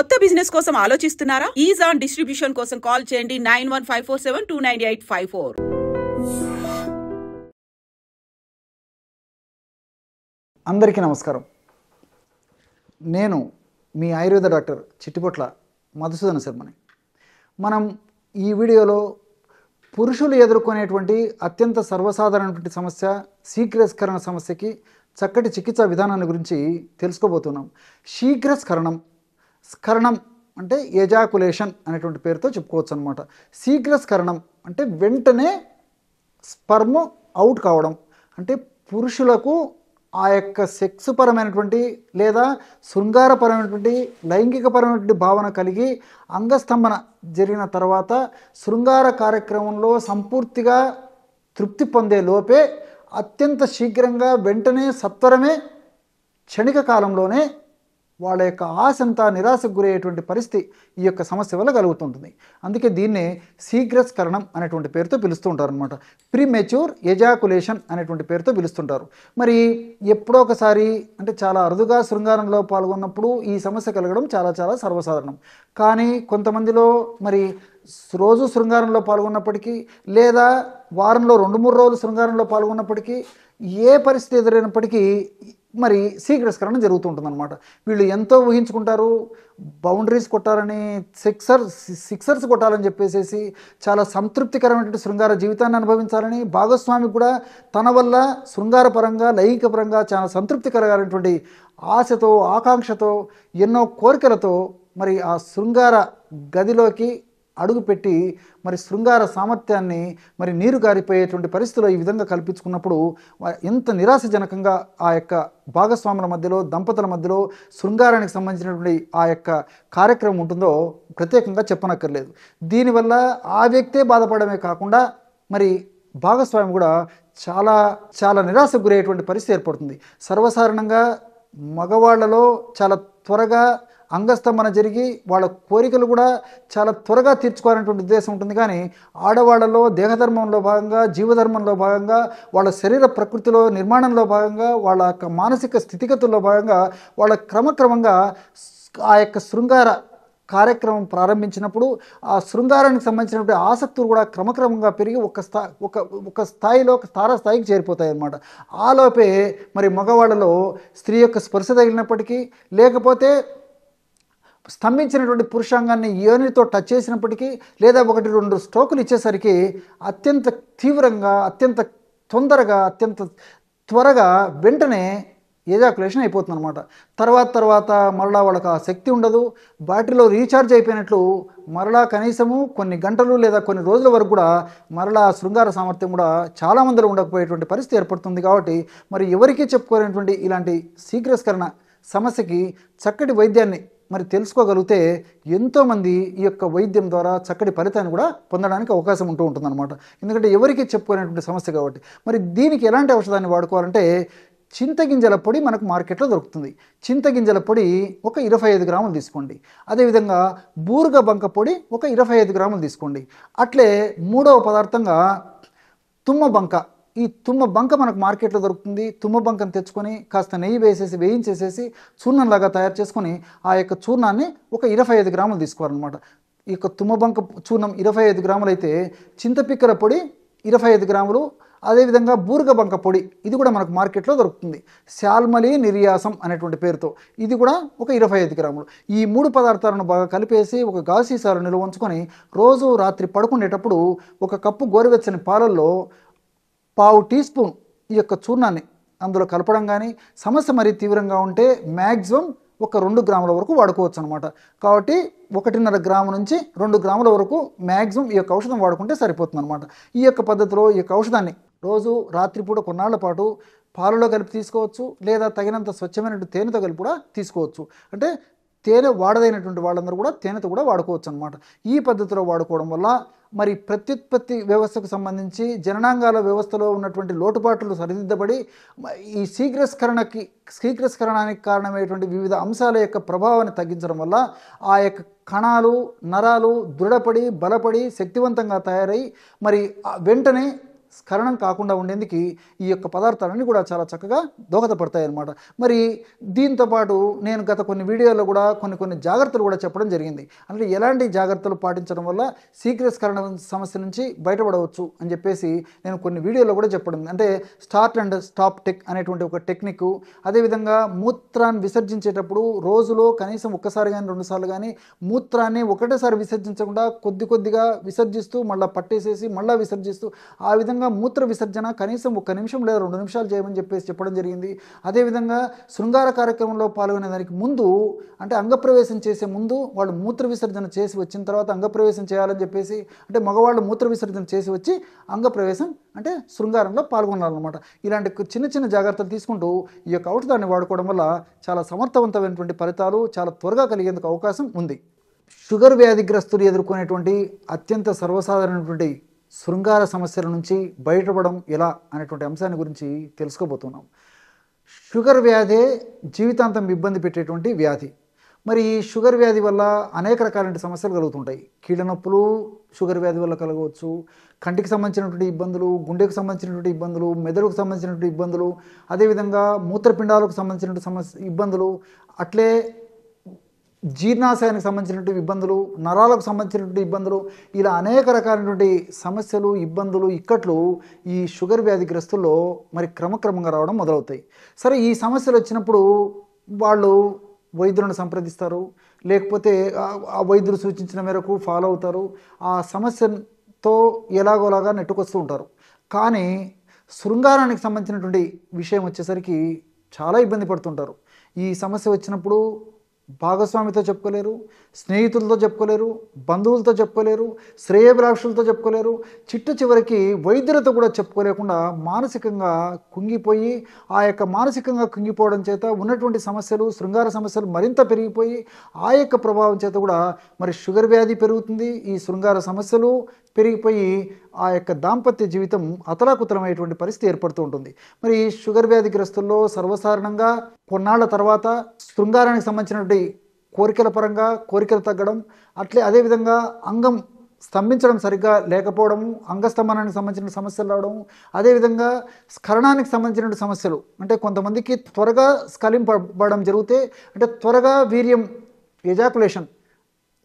కొత్త బిజినెస్ కోసం ఆలోచిస్తున్నారా? ఈజ్ ఆన్ డిస్ట్రిబ్యూషన్ కోసం కాల్ చేయండి 9154729854. అందరికీ నమస్కారం. నేను మీ ఆయుర్వేద డాక్టర్ చిట్టిపొట్ల మధుసూదన శర్మని. మనం ఈ వీడియోలో పురుషులు ఎదుర్కొనేటువంటి అత్యంత సర్వసాధారణటువంటి సమస్య శీఘ్రస్ఖలన సమస్యకి చక్కటి చికిత్సా విధానాన్ని గురించి తెలుసుకోబోతున్నాం. స్ఖలనం అంటే ఎజాకులేషన్ అనేటువంటి పేరుతో చెప్పుకోవచ్చు అనమాట. శీఘ్రస్ఖలనం అంటే వెంటనే స్పర్మ్ అవుట్ కావడం, అంటే పురుషులకు ఆ యొక్క సెక్స్ పరమైనటువంటి లేదా శృంగారపరమైనటువంటి లైంగికపరమైనటువంటి భావన కలిగి అంగస్తంభన జరిగిన తర్వాత శృంగార కార్యక్రమంలో సంపూర్తిగా తృప్తి పొందే లోపే అత్యంత శీఘ్రంగా వెంటనే సత్వరమే క్షణిక కాలంలోనే వాళ్ళ యొక్క ఆశ అంతా నిరాశకు గురయ్యేటువంటి పరిస్థితి ఈ యొక్క సమస్య వల్ల కలుగుతుంటుంది. అందుకే దీన్నే శీఘ్రస్ఖలనం అనేటువంటి పేరుతో పిలుస్తూ ఉంటారు అనమాట. ప్రీమెచ్యూర్ ఎజాకులేషన్ అనేటువంటి పేరుతో పిలుస్తుంటారు. మరి ఎప్పుడో ఒకసారి అంటే చాలా అరుదుగా శృంగారంలో పాల్గొన్నప్పుడు ఈ సమస్య కలగడం చాలా చాలా సర్వసాధారణం. కానీ కొంతమందిలో మరి రోజు శృంగారంలో పాల్గొన్నప్పటికీ లేదా వారంలో 2-3 రోజులు శృంగారంలో పాల్గొన్నప్పటికీ ఏ పరిస్థితి ఎదురైనప్పటికీ మరి శీఘ్రస్ఖలనం జరుగుతుంటుందన్నమాట. వీళ్ళు ఎంతో ఊహించుకుంటారు, బౌండరీస్ కొట్టాలని, సిక్సర్స్ కొట్టాలని చెప్పేసి చాలా సంతృప్తికరమైనటువంటి శృంగార జీవితాన్ని అనుభవించాలని, భాగస్వామికి కూడా తన వల్ల శృంగారపరంగా లైంగికపరంగా చాలా సంతృప్తి కలగాలనేటువంటి ఆశతో ఆకాంక్షతో ఎన్నో కోరికలతో మరి ఆ శృంగార గదిలోకి అడుగుపెట్టి మరి శృంగార సామర్థ్యాన్ని మరి నీరు గారిపోయేటువంటి పరిస్థితుల్లో ఈ విధంగా కల్పించుకున్నప్పుడు ఎంత నిరాశజనకంగా ఆ యొక్క భాగస్వాముల మధ్యలో దంపతుల మధ్యలో శృంగారానికి సంబంధించినటువంటి ఆ యొక్క కార్యక్రమం ఉంటుందో ప్రత్యేకంగా చెప్పనక్కర్లేదు. దీనివల్ల ఆ వ్యక్తే బాధపడమే కాకుండా మరి భాగస్వామి కూడా చాలా చాలా నిరాశకు గురయ్యేటువంటి పరిస్థితి ఏర్పడుతుంది. సర్వసాధారణంగా మగవాళ్లలో చాలా త్వరగా అంగస్తంభన జరిగి వాళ్ళ కోరికలు కూడా చాలా త్వరగా తీర్చుకోవాలనేటువంటి ఉద్దేశం ఉంటుంది. కానీ ఆడవాళ్లలో దేహధర్మంలో భాగంగా జీవధర్మంలో భాగంగా వాళ్ళ శరీర ప్రకృతిలో నిర్మాణంలో భాగంగా వాళ్ళ యొక్క మానసిక స్థితిగతుల్లో భాగంగా వాళ్ళ క్రమక్రమంగా ఆ యొక్క శృంగార కార్యక్రమం ప్రారంభించినప్పుడు ఆ శృంగారానికి సంబంధించినటువంటి ఆసక్తులు కూడా క్రమక్రమంగా పెరిగి ఒక స్థాయిలో ఒక తారాస్థాయికి చేరిపోతాయి అన్నమాట. ఆలోపే మరి మగవాళ్ళలో స్త్రీ యొక్క స్పర్శ తగిలినప్పటికీ లేకపోతే స్తంభించినటువంటి పురుషాంగాన్ని యోనితో టచ్ చేసినప్పటికీ లేదా 1-2 స్ట్రోకులు ఇచ్చేసరికి అత్యంత తీవ్రంగా అత్యంత తొందరగా అత్యంత త్వరగా వెంటనే ఎజాకులేషన్ అయిపోతుంది అనమాట. తర్వాత మరలా వాళ్ళకి ఆ శక్తి ఉండదు, బ్యాటరీలో రీఛార్జ్ అయిపోయినట్లు మరలా కనీసము కొన్ని గంటలు లేదా కొన్ని రోజుల వరకు కూడా మరలా శృంగార సామర్థ్యం కూడా చాలామందిలో ఉండకపోయేటువంటి పరిస్థితి ఏర్పడుతుంది. కాబట్టి మరి ఎవరికీ చెప్పుకోలేనటువంటి ఇలాంటి శీఘ్రస్ఖలన సమస్యకి చక్కటి వైద్యాన్ని మరి తెలుసుకోగలిగితే ఎంతోమంది ఈ యొక్క వైద్యం ద్వారా చక్కటి ఫలితాన్ని కూడా పొందడానికి అవకాశం ఉంటుందన్నమాట. ఎందుకంటే ఎవరికి చెప్పుకునేటువంటి సమస్య కాబట్టి. మరి దీనికి ఎలాంటి ఔషధాన్ని వాడుకోవాలంటే చింతగింజల పొడి మనకు మార్కెట్లో దొరుకుతుంది. చింతగింజల పొడి ఒక 25 గ్రాములు తీసుకోండి. అదేవిధంగా బూరుగ బంక పొడి ఒక 25 గ్రాములు తీసుకోండి. అట్లే మూడవ పదార్థంగా తుమ్మ బంక, ఈ తుమ్మ బంక మనకు మార్కెట్లో దొరుకుతుంది. తుమ్మ బంకను తెచ్చుకొని కాస్త నెయ్యి వేయించేసేసి చూర్ణంలాగా తయారు చేసుకొని ఆ యొక్క చూర్ణాన్ని ఒక 25 గ్రాములు తీసుకోవాలన్నమాట. ఈ యొక్క తుమ్మ బంక చూర్ణం 25 గ్రాములు అయితే చింతపిక్కల పొడి 25 గ్రాములు, అదేవిధంగా బూరుగ బంక పొడి ఇది కూడా మనకు మార్కెట్లో దొరుకుతుంది. శాల్మలి నిర్యాసం అనేటువంటి పేరుతో ఇది కూడా ఒక 25 గ్రాములు. ఈ 3 పదార్థాలను బాగా కలిపేసి ఒక గాజు సీసాలో నిల్వ ఉంచుకొని రోజు రాత్రి పడుకునేటప్పుడు ఒక కప్పు గోరువెచ్చని పాలల్లో 1/2 టీ స్పూన్ ఈ యొక్క చూర్ణాన్ని అందులో కలపడం కానీ, సమస్య మరీ తీవ్రంగా ఉంటే మ్యాక్సిమం ఒక 2 గ్రాముల వరకు వాడుకోవచ్చు అనమాట. కాబట్టి 1.5 గ్రాము నుంచి 2 గ్రాముల వరకు మ్యాక్సిమం ఈ యొక్క ఔషధం వాడుకుంటే సరిపోతుంది అనమాట. ఈ యొక్క పద్ధతిలో ఈ యొక్క ఔషధాన్ని రోజు రాత్రిపూట కొన్నాళ్ల పాటు పాలలో కలిపి తీసుకోవచ్చు, లేదా తగినంత స్వచ్ఛమైనటువంటి తేనెతో కలిపి కూడా తీసుకోవచ్చు. అంటే తేనె వాడదైనటువంటి వాళ్ళందరూ కూడా తేనెతో కూడా వాడుకోవచ్చు అనమాట. ఈ పద్ధతిలో వాడుకోవడం వల్ల మరి ప్రత్యుత్పత్తి వ్యవస్థకు సంబంధించి జననాంగాల వ్యవస్థలో ఉన్నటువంటి లోటుపాట్లు సరిదిద్దబడి ఈ శీఘ్రస్ఖలనానికి కారణమైనటువంటి వివిధ అంశాల యొక్క ప్రభావాన్ని తగ్గించడం వల్ల ఆ యొక్క కణాలు నరాలు దృఢపడి బలపడి శక్తివంతంగా తయారై మరి వెంటనే స్ఖలనం కాకుండా ఉండేందుకు ఈ యొక్క పదార్థాలన్నీ కూడా చాలా చక్కగా దోహదపడతాయి అన్నమాట. మరి దీంతోపాటు నేను గత కొన్ని వీడియోల్లో కూడా కొన్ని జాగ్రత్తలు కూడా చెప్పడం జరిగింది. అంటే ఎలాంటి జాగ్రత్తలు పాటించడం వల్ల శీఘ్ర స్ఖలనం సమస్య నుంచి బయటపడవచ్చు అని చెప్పేసి నేను కొన్ని వీడియోలో కూడా చెప్పడం, అంటే స్టార్ట్ అండ్ స్టాప్ అనేటువంటి ఒక టెక్నిక్. అదేవిధంగా మూత్రాన్ని విసర్జించేటప్పుడు రోజులో కనీసం ఒక్కసారి కానీ 2 సార్లు కానీ మూత్రాన్ని ఒకటేసారి విసర్జించకుండా కొద్దిగా విసర్జిస్తూ మళ్ళీ పట్టేసేసి మళ్ళీ విసర్జిస్తూ ఆ విధంగా మూత్ర విసర్జన కనీసం 1 నిమిషం లేదా 2 నిమిషాలు చేయమని చెప్పేసి చెప్పడం జరిగింది. అదేవిధంగా శృంగార కార్యక్రమంలో పాల్గొనే దానికి ముందు, అంటే అంగప్రవేశం చేసే ముందు వాళ్ళు మూత్ర విసర్జన చేసి వచ్చిన తర్వాత అంగప్రవేశం చేయాలని చెప్పేసి, అంటే మగవాళ్ళు మూత్ర విసర్జన చేసి వచ్చి అంగప్రవేశం అంటే శృంగారంలో పాల్గొనాలన్నమాట. ఇలాంటి చిన్న జాగ్రత్తలు తీసుకుంటూ ఈ యొక్క ఔషధాన్ని వాడుకోవడం వల్ల చాలా సమర్థవంతమైనటువంటి ఫలితాలు చాలా త్వరగా కలిగేందుకు అవకాశం ఉంది. షుగర్ వ్యాధిగ్రస్తులు ఎదుర్కొనేటువంటి అత్యంత సర్వసాధారణమైనటువంటి శృంగార సమస్యల నుంచి బయటపడడం ఎలా అనేటువంటి అంశాన్ని గురించి తెలుసుకోబోతున్నాం. షుగర్ వ్యాధే జీవితాంతం ఇబ్బంది పెట్టేటువంటి వ్యాధి. మరి ఈ షుగర్ వ్యాధి వల్ల అనేక రకాలైన సమస్యలు కలుగుతుంటాయి. కీళ్ళ నొప్పులు షుగర్ వ్యాధి వల్ల కలగవచ్చు, కంటికి సంబంధించినటువంటి ఇబ్బందులు, గుండెకు సంబంధించినటువంటి ఇబ్బందులు, మెదడుకు సంబంధించినటువంటి ఇబ్బందులు, అదేవిధంగా మూత్రపిండాలకు సంబంధించినటువంటి ఇబ్బందులు, అట్లే జీర్ణాశయానికి సంబంధించినటువంటి ఇబ్బందులు, నరాలకు సంబంధించినటువంటి ఇబ్బందులు, ఇలా అనేక రకాలైనటువంటి సమస్యలు, ఇబ్బందులు, ఇక్కట్లు ఈ షుగర్ వ్యాధిగ్రస్తుల్లో మరి క్రమక్రమంగా రావడం మొదలవుతాయి. సరే, ఈ సమస్యలు వచ్చినప్పుడు వాళ్ళు వైద్యులను సంప్రదిస్తారు, లేకపోతే ఆ వైద్యులు సూచించిన మేరకు ఫాలో అవుతారు, ఆ సమస్యతో ఎలాగోలాగా నెట్టుకొస్తూ ఉంటారు. కానీ శృంగారానికి సంబంధించినటువంటి విషయం వచ్చేసరికి చాలా ఇబ్బంది పడుతుంటారు. ఈ సమస్య వచ్చినప్పుడు భాగస్వామితో చెప్పుకోలేరు, స్నేహితులతో చెప్పుకోలేరు, బంధువులతో చెప్పుకోలేరు, శ్రేయభిలాషులతో చెప్పుకోలేరు, చివరికి వైద్యులతో కూడా చెప్పుకోలేకుండా మానసికంగా కుంగిపోయి, ఆ యొక్క మానసికంగా కుంగిపోవడం చేత ఉన్నటువంటి సమస్యలు, శృంగార సమస్యలు మరింత పెరిగిపోయి ఆ యొక్క ప్రభావం చేత కూడా మరి షుగర్ వ్యాధి పెరుగుతుంది. ఈ శృంగార సమస్యలు పెరిగిపోయి ఆ యొక్క దాంపత్య జీవితం అతలాకుతలమైనటువంటి పరిస్థితి ఏర్పడుతూ ఉంటుంది. మరి షుగర్ వ్యాధిగ్రస్తుల్లో సర్వసాధారణంగా కొన్నాళ్ల తర్వాత శృంగారానికి సంబంధించినటువంటి కోరికల పరంగా కోరికలు తగ్గడం, అదేవిధంగా అంగం స్తంభించడం సరిగ్గా లేకపోవడము, అంగస్తంభనానికి సంబంధించిన సమస్యలు రావడం, అదేవిధంగా స్ఖలనానికి సంబంధించిన సమస్యలు, అంటే కొంతమందికి త్వరగా స్ఖలింపబడడం జరిగితే, అంటే త్వరగా వీర్యం ఎజాకులేషన్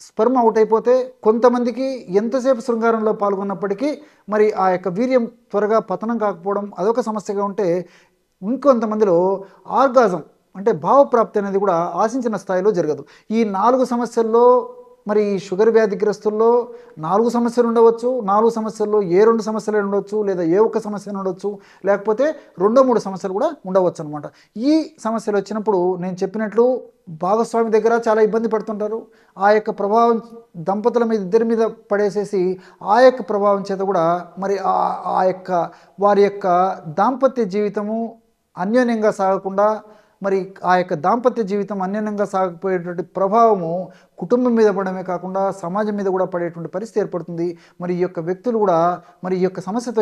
స్పర్మ్ అవుట్ అయిపోతే, కొంతమందికి ఎంతసేపు శృంగారంలో పాల్గొన్నప్పటికీ మరి ఆ యొక్క వీర్యం త్వరగా పతనం కాకపోవడం అదొక సమస్యగా ఉంటే, ఇంకొంతమందిలో ఆర్గాజం అంటే భావప్రాప్తి అనేది కూడా ఆశించిన స్థాయిలో జరగదు. ఈ 4 సమస్యల్లో మరి ఈ షుగర్ వ్యాధిగ్రస్తుల్లో 4 సమస్యలు ఉండవచ్చు. 4 సమస్యల్లో ఏ 2 సమస్యలు ఉండవచ్చు, లేదా ఏ ఒక్క సమస్య ఉండవచ్చు, లేకపోతే 2-3 సమస్యలు కూడా ఉండవచ్చు అనమాట. ఈ సమస్యలు వచ్చినప్పుడు నేను చెప్పినట్లు భాగస్వామి దగ్గర చాలా ఇబ్బంది పడుతుంటారు. ఆ యొక్క ప్రభావం దంపతుల మీద, ఇద్దరి మీద పడేసేసి ఆ యొక్క ప్రభావం చేత కూడా మరి ఆ యొక్క వారి యొక్క దాంపత్య జీవితము అన్యోన్యంగా సాగకుండా, మరి ఆ యొక్క దాంపత్య జీవితం అన్యోన్యంగా సాగిపోయేటువంటి ప్రభావము కుటుంబం మీద పడమే కాకుండా సమాజం మీద కూడా పడేటువంటి పరిస్థితి ఏర్పడుతుంది. మరి ఈ యొక్క వ్యక్తులు కూడా, మరి ఈ యొక్క సమస్యతో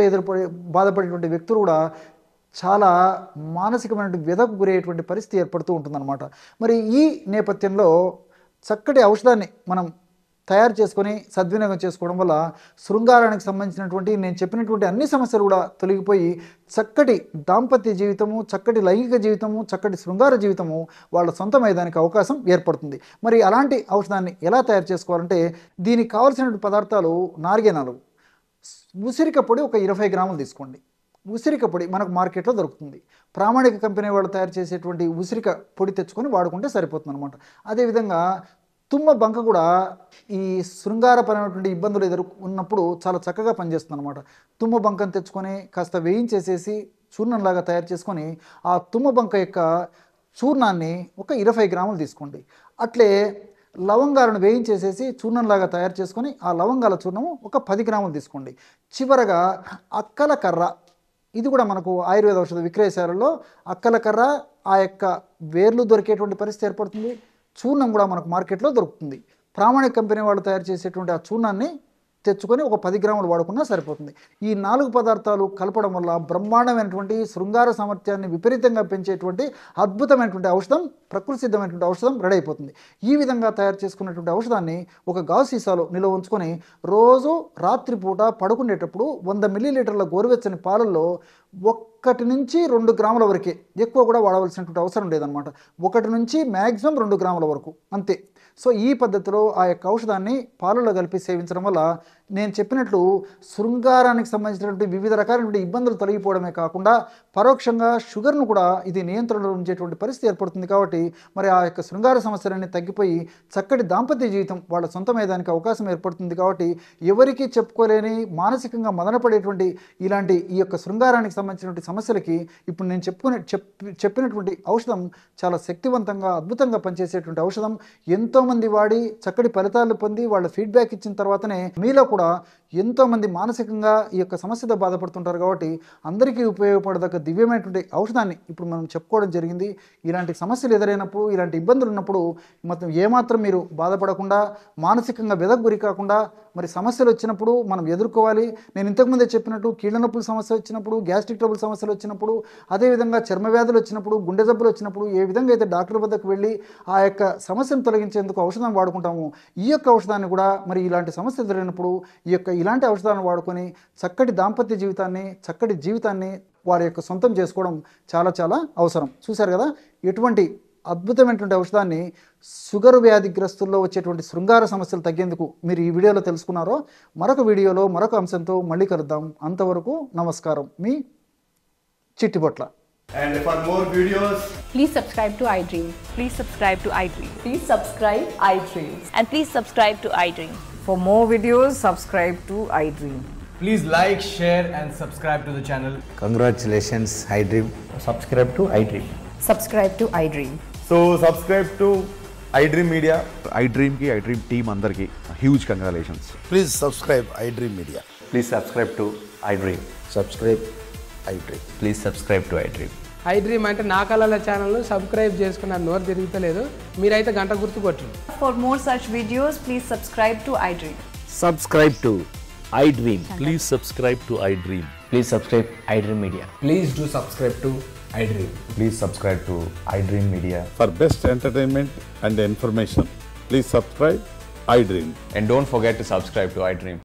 బాధపడేటువంటి వ్యక్తులు కూడా చాలా మానసికమైన వ్యధకు గురయ్యేటువంటి పరిస్థితి ఏర్పడుతూ ఉంటుందన్నమాట. మరి ఈ నేపథ్యంలో చక్కటి ఔషధాన్ని మనం తయారు చేసుకొని సద్వినియోగం చేసుకోవడం వల్ల శృంగారానికి సంబంధించినటువంటి నేను చెప్పినటువంటి అన్ని సమస్యలు కూడా తొలగిపోయి చక్కటి దాంపత్య జీవితము, చక్కటి లైంగిక జీవితము, చక్కటి శృంగార జీవితము వాళ్ళ సొంతమయ్యేదానికి అవకాశం ఏర్పడుతుంది. మరి అలాంటి ఔషధాన్ని ఎలా తయారు చేసుకోవాలంటే, దీనికి కావాల్సిన పదార్థాలు నాలుగు. ఉసిరిక పొడి ఒక 20 గ్రాములు తీసుకోండి. ఉసిరిక పొడి మనకు మార్కెట్లో దొరుకుతుంది. ప్రామాణిక కంపెనీ వాళ్ళు తయారు చేసేటువంటి ఉసిరిక పొడి తెచ్చుకొని వాడుకుంటే సరిపోతుంది అనమాట. అదేవిధంగా తుమ్మ బంక కూడా ఈ శృంగారపరమైనటువంటి ఇబ్బందులు ఉన్నప్పుడు చాలా చక్కగా పనిచేస్తుంది అనమాట. తుమ్మ బంకను తెచ్చుకొని కాస్త వేయించేసేసి చూర్ణంలాగా తయారు చేసుకొని ఆ తుమ్మ బంక యొక్క చూర్ణాన్ని ఒక 20 గ్రాములు తీసుకోండి. అట్లే లవంగాలను వేయించేసేసి చూర్ణంలాగా తయారు చేసుకొని ఆ లవంగాల చూర్ణము ఒక 10 గ్రాములు తీసుకోండి. చివరగా అక్కల కర్ర, ఇది కూడా మనకు ఆయుర్వేద ఔషధ విక్రయశాలలో అక్కల కర్ర, ఆ యొక్క వేర్లు దొరికేటువంటి పరిస్థితి ఏర్పడుతుంది. చూర్ణం కూడా మనకు మార్కెట్లో దొరుకుతుంది. ప్రామాణిక కంపెనీ వాళ్ళు తయారు చేసేటువంటి ఆ చూర్ణాన్ని తెచ్చుకొని ఒక 10 గ్రాములు వాడుకున్నా సరిపోతుంది. ఈ 4 పదార్థాలు కలపడం వల్ల బ్రహ్మాండమైనటువంటి శృంగార సామర్థ్యాన్ని విపరీతంగా పెంచేటువంటి అద్భుతమైనటువంటి ఔషధం, ప్రకృతి సిద్ధమైనటువంటి ఔషధం రెడీ అయిపోతుంది. ఈ విధంగా తయారు చేసుకున్నటువంటి ఔషధాన్ని ఒక గాజు సీసాలో నిల్వ ఉంచుకొని రోజు రాత్రిపూట పడుకునేటప్పుడు 100 మిల్లీలీటర్ల గోరువెచ్చని పాలల్లో 1 నుంచి 2 గ్రాముల వరకే, ఎక్కువ కూడా వాడవలసినటువంటి అవసరం లేదనమాట. 1 నుంచి మ్యాక్సిమం 2 గ్రాముల వరకు అంతే. సో ఈ పద్ధతిలో ఆ యొక్క ఔషధాన్ని పాలలో కలిపి సేవించడం వల్ల నేను చెప్పినట్లు శృంగారానికి సంబంధించినటువంటి వివిధ రకాలైనటువంటి ఇబ్బందులు తొలగిపోవడమే కాకుండా పరోక్షంగా షుగర్ను కూడా ఇది నియంత్రణలో ఉంచేటువంటి పరిస్థితి ఏర్పడుతుంది. కాబట్టి మరి ఆ యొక్క శృంగార సమస్యలన్నీ తగ్గిపోయి చక్కటి దాంపత్య జీవితం వాళ్ళ సొంతమయ్యేదానికి అవకాశం ఏర్పడుతుంది. కాబట్టి ఎవరికీ చెప్పుకోలేని మానసికంగా మదనపడేటువంటి ఇలాంటి ఈ యొక్క శృంగారానికి సంబంధించినటువంటి సమస్యలకి ఇప్పుడు నేను చెప్పినటువంటి ఔషధం చాలా శక్తివంతంగా అద్భుతంగా పనిచేసేటువంటి ఔషధం. ఎంతోమంది వాడి చక్కటి ఫలితాలు పొంది వాళ్ళ ఫీడ్బ్యాక్ ఇచ్చిన తర్వాతనే మీలో కూడా ఎంతోమంది మానసికంగా ఈ యొక్క సమస్యతో బాధపడుతుంటారు. కాబట్టి అందరికీ ఉపయోగపడదగ్గ దివ్యమైనటువంటి ఔషధాన్ని ఇప్పుడు మనం చెప్పుకోవడం జరిగింది. ఇలాంటి సమస్యలు ఎదురైనప్పుడు, ఇలాంటి ఇబ్బందులు ఉన్నప్పుడు మొత్తం ఏమాత్రం మీరు బాధపడకుండా, మానసికంగా వెదకు గురి కాకుండా, మరి సమస్యలు వచ్చినప్పుడు మనం ఎదుర్కోవాలి. నేను ఇంతకుముందే చెప్పినట్టు కీళ్ళ నొప్పుల సమస్య వచ్చినప్పుడు, గ్యాస్ట్రిక్ ట్రబుల్ సమస్యలు వచ్చినప్పుడు, అదేవిధంగా చర్మ వ్యాధులు వచ్చినప్పుడు, గుండె జబ్బులు వచ్చినప్పుడు ఏ విధంగా అయితే డాక్టర్ వద్దకు వెళ్ళి ఆ యొక్క సమస్యను తొలగించేందుకు ఔషధం వాడుకుంటాము, ఈ యొక్క ఔషధాన్ని కూడా మరి ఇలాంటి సమస్య ఎదురైనప్పుడు ఇలాంటి ఔషధాలను వాడుకొని చక్కటి దాంపత్య జీవితాన్ని, చక్కటి జీవితాన్ని వారి యొక్క సొంతం చేసుకోవడం చాలా చాలా అవసరం. చూశారు కదా ఎటువంటి అద్భుతమైనటువంటి ఔషధాన్ని షుగర్ వ్యాధిగ్రస్తుల్లో వచ్చేటువంటి శృంగార సమస్యలు తగ్గేందుకు మీరు ఈ వీడియోలో తెలుసుకున్నారో. మరొక వీడియోలో మరొక అంశంతో మళ్ళీ కలుద్దాం. అంతవరకు నమస్కారం. మీ Chittibotla. And for more videos, please subscribe to iDream. Please subscribe to iDream. Please subscribe iDream. And please subscribe to iDream. For more videos, subscribe to iDream. please like, share and subscribe to the channel. Congratulations, iDream. Subscribe to iDream. Subscribe to iDream. So subscribe to iDream Media. iDream ki iDream team andarki huge congratulations. Please subscribe iDream Media. Please subscribe to iDream. Subscribe iDream. Please subscribe to iDream. iDream అంటే నా కళల ఛానల్ను subscribe చేసుకున్న నోరు తిరుగుతలేదు, మీరైతే గంట గుర్తు కొట్టండి. For more such videos, please subscribe to iDream. Subscribe to iDream. Please subscribe to iDream. Please subscribe iDream Media. Please do subscribe to iDream. Please subscribe to iDream Media. For best entertainment and information, please subscribe iDream. And don't forget to subscribe to iDream.